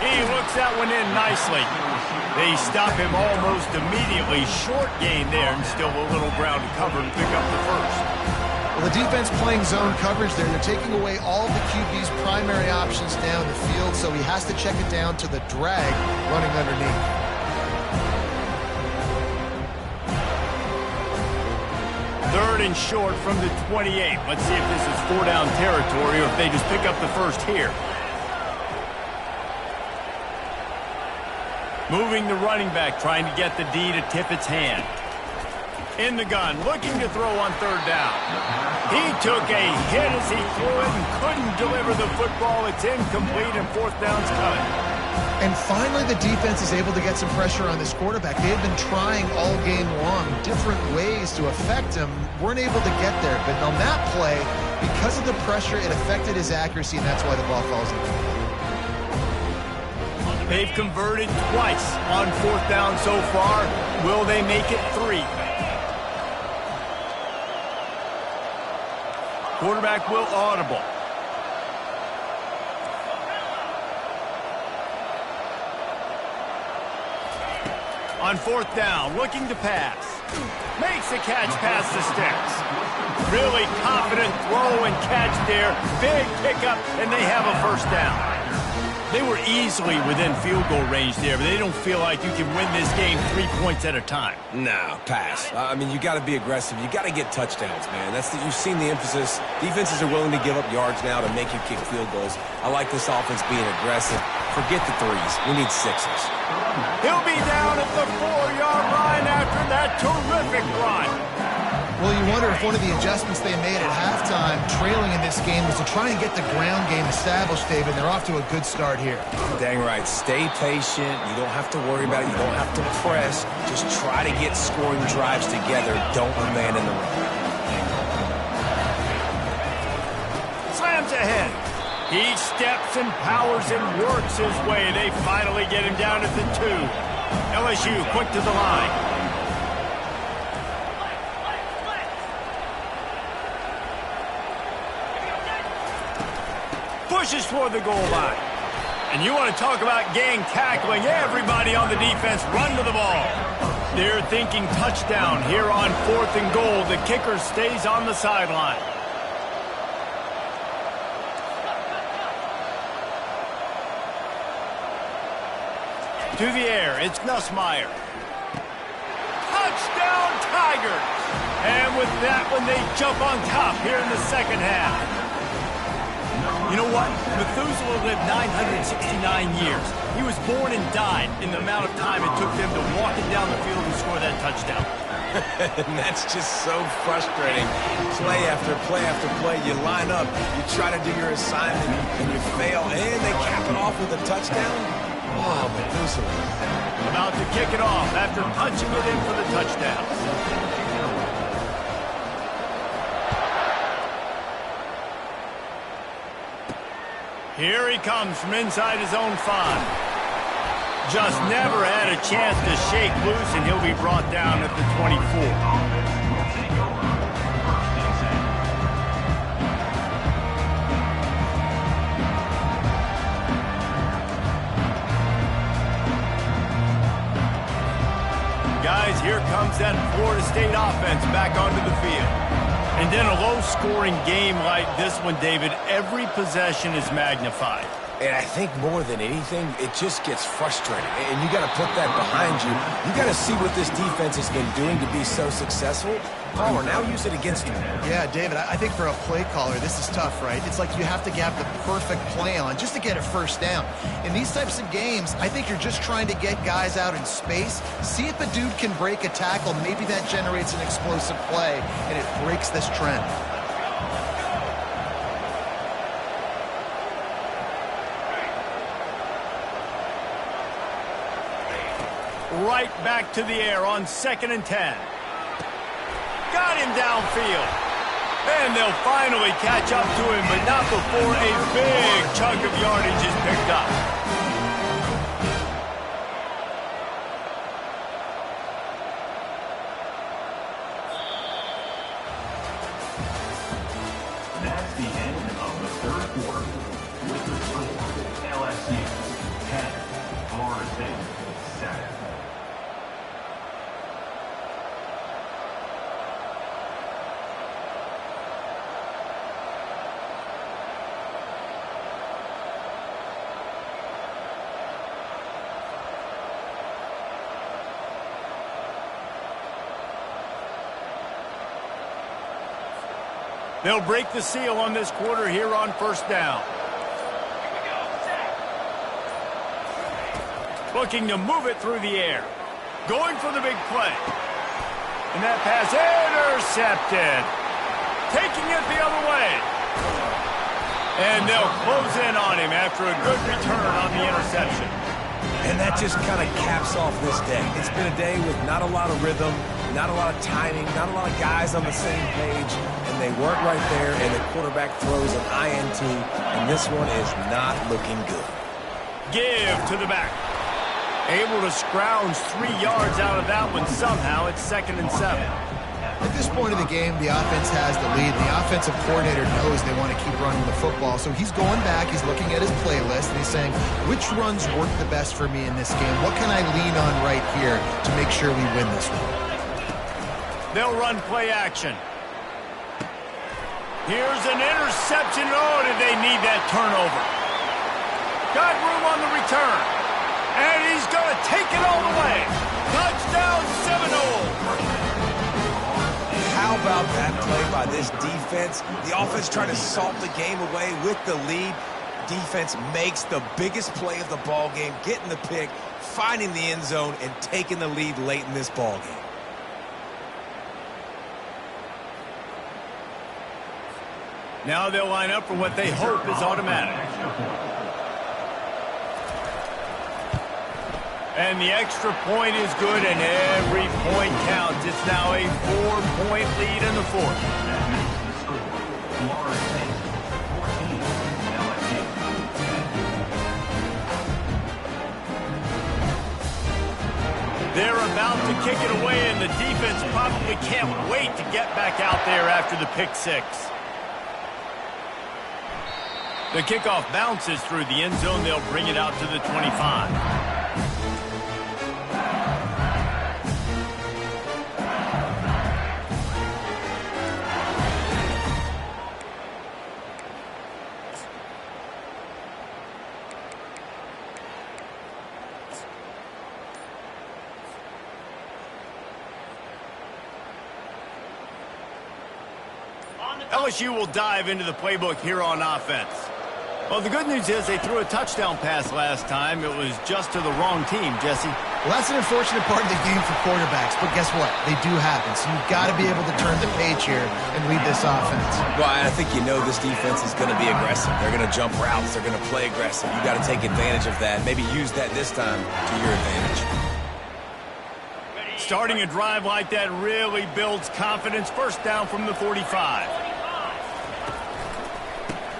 He looks that one in nicely. They stop him almost immediately. Short gain there, and still a little ground to cover and pick up the first. Well, the defense playing zone coverage there. They're taking away all the QB's primary options down the field, so he has to check it down to the drag running underneath. Third and short from the 28. Let's see if this is 4-down territory or if they just pick up the first here. Moving the running back, trying to get the D to tip its hand. In the gun, looking to throw on 3rd down. He took a hit as he threw it and couldn't deliver the football. It's incomplete and 4th down's coming. And finally, the defense is able to get some pressure on this quarterback. They had been trying all game long different ways to affect him. Weren't able to get there. But on that play, because of the pressure, it affected his accuracy, and that's why the ball falls incomplete. They've converted twice on 4th down so far. Will they make it 3? Quarterback will audible. On 4th down, looking to pass. Makes a catch past the sticks. Really confident throw and catch there. Big pickup, and they have a first down. They were easily within field goal range there, but they don't feel like you can win this game 3 points at a time. Nah, pass. I mean, you got to be aggressive. You got to get touchdowns, man. You've seen the emphasis. Defenses are willing to give up yards now to make you kick field goals. I like this offense being aggressive. Forget the 3s. We need 6s. He'll be down at the 4-yard line after that terrific run. Well, you wonder if one of the adjustments they made at halftime, trailing in this game, was to try and get the ground game established, David. They're off to a good start here. Dang right. Stay patient. You don't have to worry about it. You don't have to press. Just try to get scoring drives together. Don't abandon the run. Slams ahead. He steps and powers and works his way. They finally get him down at the 2. LSU quick to the line. Pushes toward the goal line. And you want to talk about gang tackling. Everybody on the defense run to the ball. They're thinking touchdown here on 4th and goal. The kicker stays on the sideline. To the air, it's Nussmeier. Touchdown, Tigers! And with that one, they jump on top here in the second half. You know what? Methuselah lived 969 years. He was born and died in the amount of time it took them to walk it down the field and score that touchdown. And that's just so frustrating. Play after play after play, you line up, you try to do your assignment, and you fail, and they cap it off with a touchdown. Oh, Methuselah. About to kick it off after punching it in for the touchdown. Here he comes from inside his own 5. Just never had a chance to shake loose, and he'll be brought down at the 24. Guys, here comes that Florida State offense back onto the field. And in a low-scoring game like this one, David, every possession is magnified. And I think more than anything, it just gets frustrating. And you got to put that behind you. You got to see what this defense has been doing to be so successful. Caller, now use it against you. Yeah, David, I think for a play caller, this is tough, right? It's like you have to have the perfect play on just to get a first down. In these types of games, I think you're just trying to get guys out in space, see if a dude can break a tackle. Maybe that generates an explosive play, and it breaks this trend. Right back to the air on 2nd and 10. Got him downfield. And they'll finally catch up to him, but not before a big chunk of yardage is picked up. That's the end of the third quarter. With the score, LSU 10, Florida State 7. They'll break the seal on this quarter here on 1st down. Looking to move it through the air. Going for the big play. And that pass intercepted. Taking it the other way. And they'll close in on him after a good return on the interception. And that just kind of caps off this day. It's been a day with not a lot of rhythm, not a lot of timing, not a lot of guys on the same page, and they weren't right there, and the quarterback throws an INT, and this one is not looking good. Give to the back. Able to scrounge 3 yards out of that one somehow. It's 2nd and 7. At this point of the game, the offense has the lead. The offensive coordinator knows they want to keep running the football, so he's going back, he's looking at his playlist, and he's saying, which runs work the best for me in this game? What can I lean on right here to make sure we win this one? They'll run play action. Here's an interception. Oh, did they need that turnover? Got room on the return. And he's going to take it all the way. Touchdown, Seminole. How about that play by this defense? The offense trying to salt the game away with the lead. Defense makes the biggest play of the ball game, getting the pick, finding the end zone, and taking the lead late in this ball game. Now they'll line up for what they hope is automatic. And the extra point is good, and every point counts. It's now a 4-point lead in the 4th. They're about to kick it away, and the defense probably can't wait to get back out there after the pick 6. The kickoff bounces through the end zone. They'll bring it out to the 25. LSU will dive into the playbook here on offense. Well, the good news is they threw a touchdown pass last time. It was just to the wrong team, Jesse. Well, that's an unfortunate part of the game for quarterbacks, but guess what? They do happen, so you've got to be able to turn the page here and lead this offense. Well, I think you know this defense is going to be aggressive. They're going to jump routes. They're going to play aggressive. You got to take advantage of that. Maybe use that this time to your advantage. Starting a drive like that really builds confidence. First down from the 45.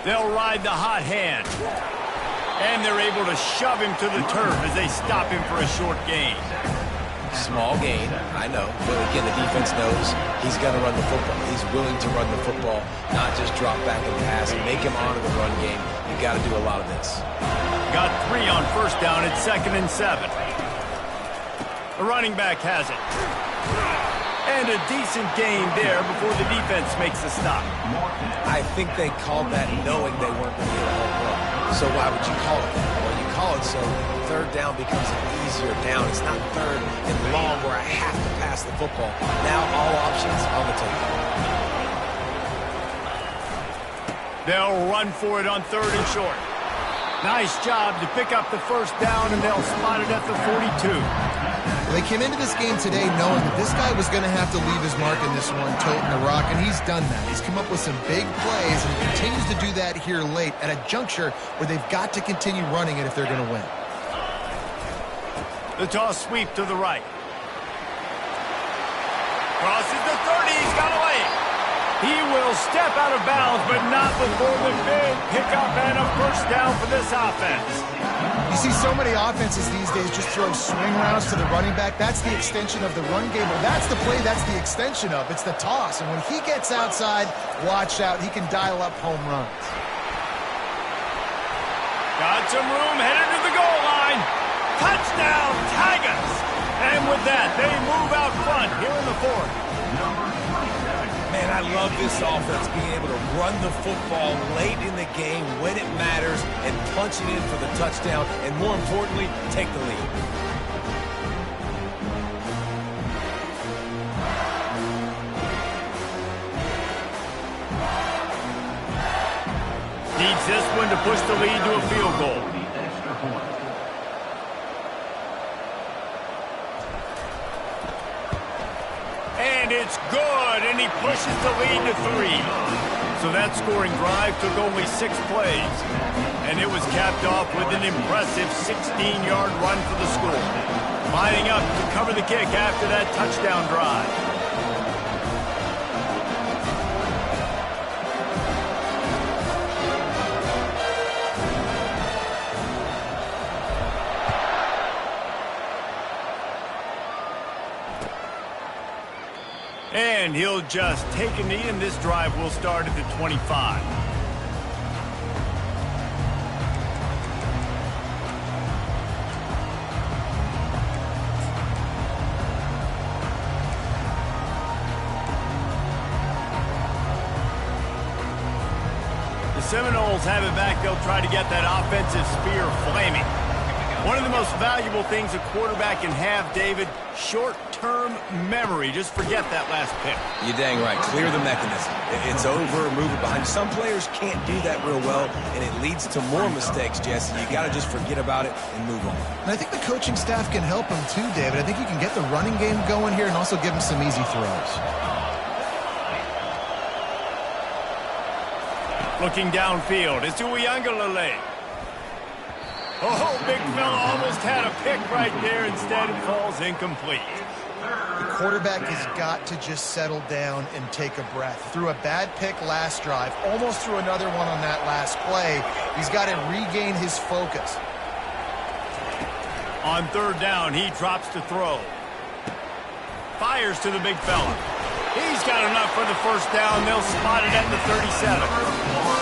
They'll ride the hot hand. And they're able to shove him to the turf as they stop him for a short gain. Small gain, I know. But again, the defense knows he's going to run the football. He's willing to run the football, not just drop back and pass and make him honor the run game. You got to do a lot of this. Got 3 on first down at 2nd and 7. The running back has it. And a decent gain there before the defense makes the stop. I think they called that knowing they weren't going to get a home run. So why would you call it that? Well, you call it so third down becomes an easier down. It's not third and long where I have to pass the football. Now all options on the table. They'll run for it on 3rd and short. Nice job to pick up the first down, and they'll spot it at the 42. They came into this game today knowing that this guy was going to have to leave his mark in this one, toting the rock, and he's done that. He's come up with some big plays, and he continues to do that here late at a juncture where they've got to continue running it if they're going to win. The toss sweep to the right. Crosses the 30. He's got away. He will step out of bounds, but not before the big pickup and a first down for this offense. You see so many offenses these days just throw swing routes to the running back. That's the extension of the run game. Well, that's the play that's the extension of. It's the toss. And when he gets outside, watch out. He can dial up home runs. Got some room, headed to the goal line. Touchdown, Tigers! And with that, they move out front here in the 4th. Man, I love this offense being able to run the football late in the game when it matters and punch it in for the touchdown and, more importantly, take the lead. Needs this one to push the lead to a field goal. And it's good, and he pushes the lead to 3. So that scoring drive took only 6 plays. And it was capped off with an impressive 16-yard run for the score. Lining up to cover the kick after that touchdown drive. And he'll just take a knee, and this drive will start at the 25. The Seminoles have it back. They'll try to get that offensive spear flaming. One of the most valuable things a quarterback can have, David, short-term memory. Just forget that last pick. You're dang right. Clear the mechanism. It's over, move it behind. Some players can't do that real well, and it leads to more mistakes, Jesse. You got to just forget about it and move on. And I think the coaching staff can help him too, David. I think you can get the running game going here and also give him some easy throws. Looking downfield, it's Uiagalelei. Oh, big fella almost had a pick right there. Instead, it falls incomplete. The quarterback has got to just settle down and take a breath. Threw a bad pick last drive, almost threw another one on that last play. He's got to regain his focus. On 3rd down, he drops to throw. Fires to the big fella. He's got enough for the first down. They'll spot it at the 37.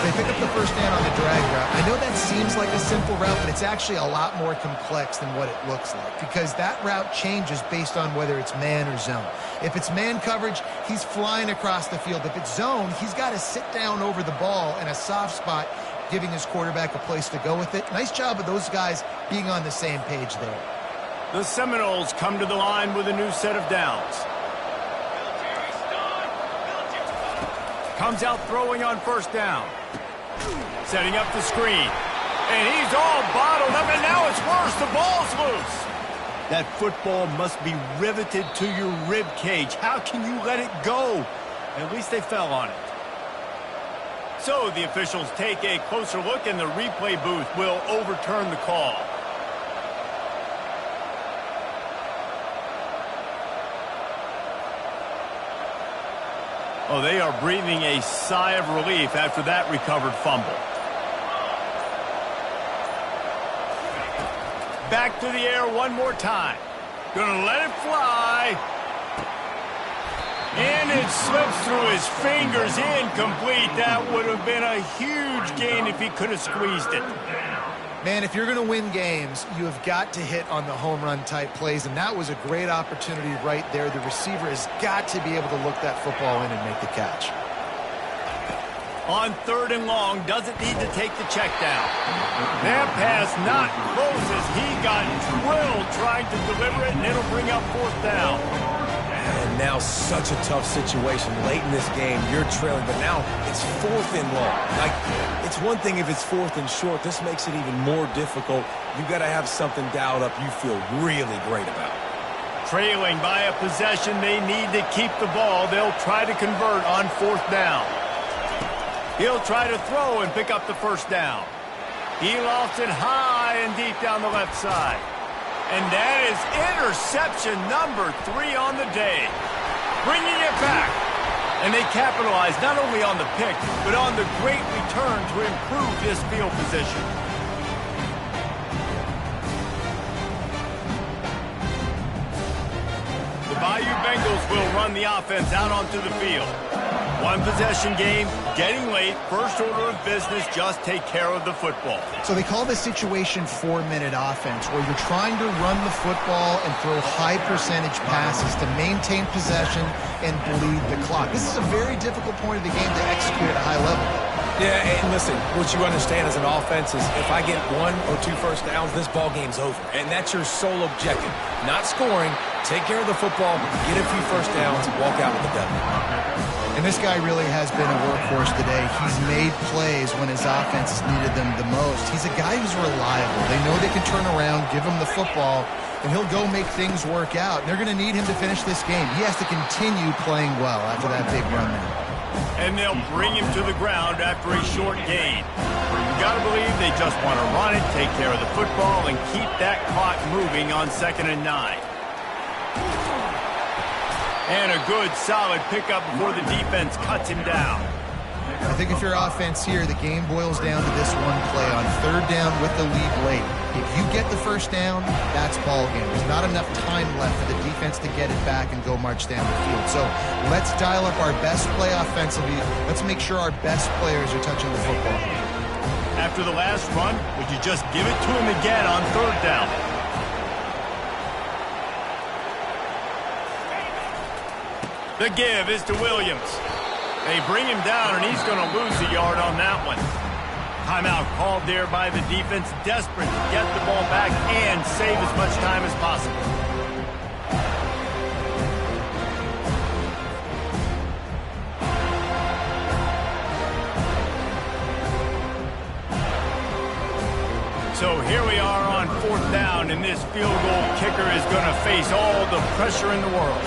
They pick up the first down on the drag route. I know that seems like a simple route, but it's actually a lot more complex than what it looks like because that route changes based on whether it's man or zone. If it's man coverage, he's flying across the field. If it's zone, he's got to sit down over the ball in a soft spot, giving his quarterback a place to go with it. Nice job of those guys being on the same page there. The Seminoles come to the line with a new set of downs. Comes out throwing on first down. Setting up the screen. And he's all bottled up, and now it's worse. The ball's loose. That football must be riveted to your rib cage. How can you let it go? At least they fell on it. So the officials take a closer look, and the replay booth will overturn the call. Oh, they are breathing a sigh of relief after that recovered fumble. Back to the air one more time. Gonna let it fly. And it slips through his fingers, incomplete. That would have been a huge gain if he could have squeezed it. Man, if you're going to win games, you have got to hit on the home run type plays, and that was a great opportunity right there. The receiver has got to be able to look that football in and make the catch. On 3rd and long, doesn't need to take the check down. That pass not close as he got drilled trying to deliver it, and it'll bring up 4th down. And now such a tough situation. Late in this game, you're trailing, but now it's 4th and long. Like, it's one thing if it's 4th and short. This makes it even more difficult. You got to have something dialed up you feel really great about. Trailing by a possession, they need to keep the ball. They'll try to convert on 4th down. He'll try to throw and pick up the 1st down. He lofts it high and deep down the left side. And that is interception number 3 on the day. Bringing it back. And they capitalize not only on the pick, but on the great return to improve this field position. The Bayou Bengals will run the offense out onto the field. One possession game, getting late, first order of business, just take care of the football. So they call this situation 4-minute offense, where you're trying to run the football and throw high percentage passes to maintain possession and bleed the clock. This is a very difficult point of the game to execute at a high level. Yeah, and listen, what you understand as an offense is if I get 1 or 2 first downs, this ball game's over. And that's your sole objective. Not scoring, take care of the football, get a few first downs, walk out with the W. And this guy really has been a workhorse today. He's made plays when his offense has needed them the most. He's a guy who's reliable. They know they can turn around, give him the football, and he'll go make things work out. And they're going to need him to finish this game. He has to continue playing well after that big run there. And they'll bring him to the ground after a short gain. You got to believe they just want to run it, take care of the football, and keep that clock moving on 2nd and 9. And a good, solid pickup before the defense cuts him down. I think if you're offense here, the game boils down to this one play on 3rd down with the lead late. If you get the 1st down, that's ball game. There's not enough time left for the defense to get it back and go march down the field. So let's dial up our best play offensively. Let's make sure our best players are touching the football. After the last run, would you just give it to him again on 3rd down? The give is to Williams. They bring him down, and he's going to lose a yard on that one. Timeout called there by the defense, desperate to get the ball back and save as much time as possible. So here we are on 4th down, and this field goal kicker is going to face all the pressure in the world.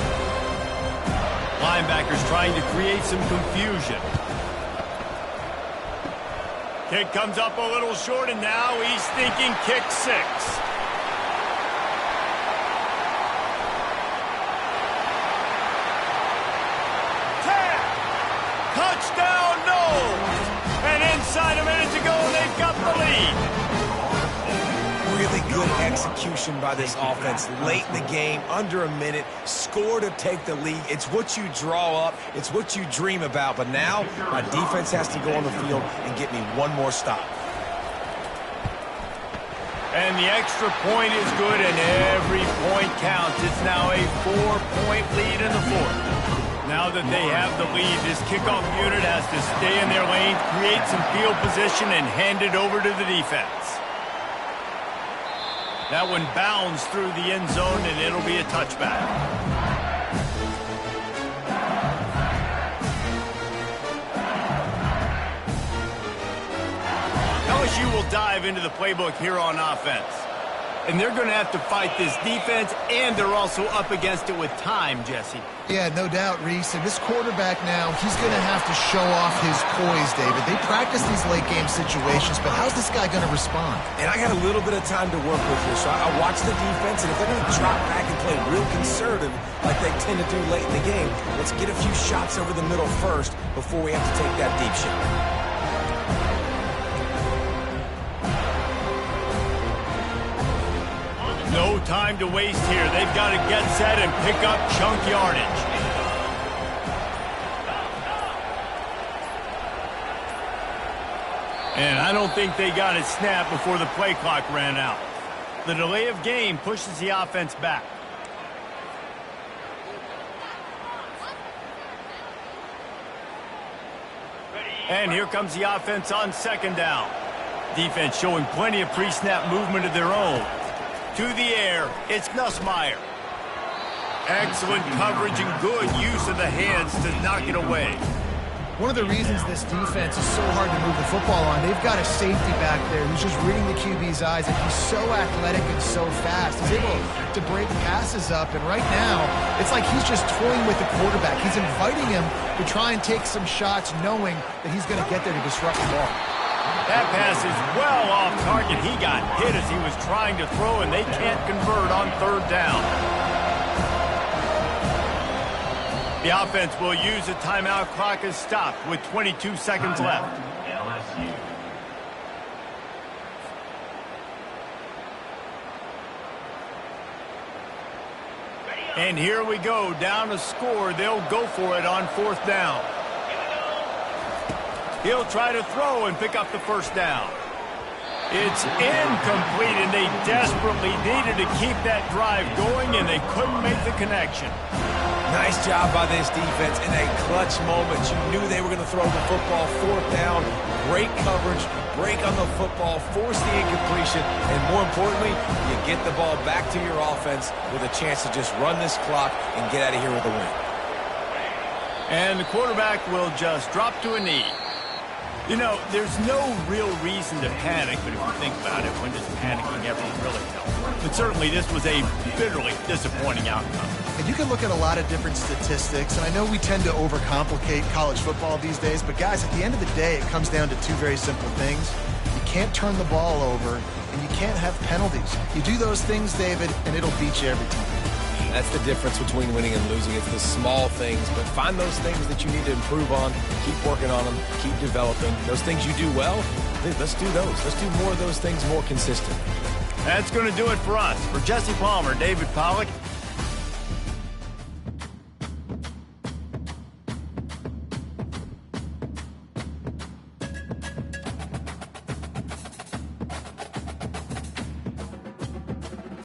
Linebackers trying to create some confusion. Kick comes up a little short, and now he's thinking kick 6. 10. Touchdown, no! And inside a minute to go, they've got the lead. Really good execution by this offense late in the game, under a minute, score to take the lead. It's what you draw up, it's what you dream about, but now my defense has to go on the field and get me one more stop. And the extra point is good, and every point counts. It's now a 4-point lead in the 4th. Now that they have the lead, this kickoff unit has to stay in their lane, create some field position, and hand it over to the defense. That one bounds through the end zone, and it'll be a touchback. LSU will dive into the playbook here on offense. And they're going to have to fight this defense, and they're also up against it with time, Jesse. Yeah, no doubt, Reese. And this quarterback now, he's going to have to show off his poise, David. They practice these late-game situations, but how's this guy going to respond? And I got a little bit of time to work with here, so I watch the defense, and if they're going to drop back and play real conservative like they tend to do late in the game, let's get a few shots over the middle first before we have to take that deep shot. No time to waste here. They've got to get set and pick up chunk yardage. And I don't think they got it snapped before the play clock ran out. The delay of game pushes the offense back. And here comes the offense on second down. Defense showing plenty of pre-snap movement of their own. To the air, it's Nussmeier. Excellent coverage and good use of the hands to knock it away. One of the reasons this defense is so hard to move the football on, they've got a safety back there who's just reading the QB's eyes, and he's so athletic and so fast. He's able to break passes up, and right now, it's like he's just toying with the quarterback. He's inviting him to try and take some shots, knowing that he's going to get there to disrupt the ball. That pass is well off target. He got hit as he was trying to throw, and they can't convert on third down. The offense will use a timeout. Clock is stopped with 22 seconds left. LSU. And here we go. Down a score. They'll go for it on fourth down. He'll try to throw and pick up the first down. It's incomplete, and they desperately needed to keep that drive going, and they couldn't make the connection. Nice job by this defense in a clutch moment. You knew they were going to throw the football. Fourth down, great coverage, break on the football, force the incompletion, and more importantly, you get the ball back to your offense with a chance to just run this clock and get out of here with a win. And the quarterback will just drop to a knee. You know, there's no real reason to panic, but if you think about it, when does panicking ever really help? But certainly this was a bitterly disappointing outcome. And you can look at a lot of different statistics, and I know we tend to overcomplicate college football these days, but guys, at the end of the day, it comes down to two very simple things. You can't turn the ball over, and you can't have penalties. You do those things, David, and it'll beat you every time. That's the difference between winning and losing. It's the small things, but find those things that you need to improve on, keep working on them, keep developing. Those things you do well, let's do those. Let's do more of those things more consistent. That's going to do it for us. For Jesse Palmer, David Pollack,